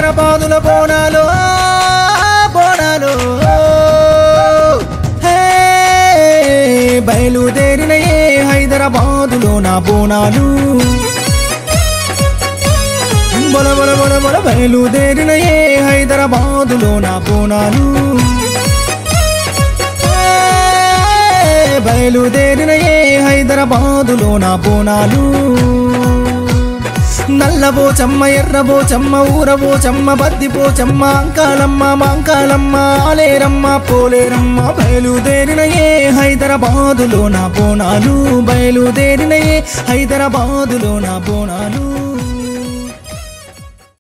హైదరాబాదుల బోనాలు బోనాలు బయలుదేరినయే హైదరాబాదులో నా బోనాలు బొల బొల బొల బొల బయలుదేరినయే హైదరాబాదులో నా బోనాలు బయలుదేరినయే హైదరాబాదులో నా బోనాలు నల్లబోచమ్మ ఎర్రబోచమ్మ ఊరబోచమ్మ బద్దిపోచమ్మ అంకాలమ్మ మాంకాలమ్మ ఆలేరమ్మ పోలేరమ్మ బయలుదేరినయే హైదరాబాదులో నా బోనాలు బయలుదేరినయే హైదరాబాదులో నా బోనాలు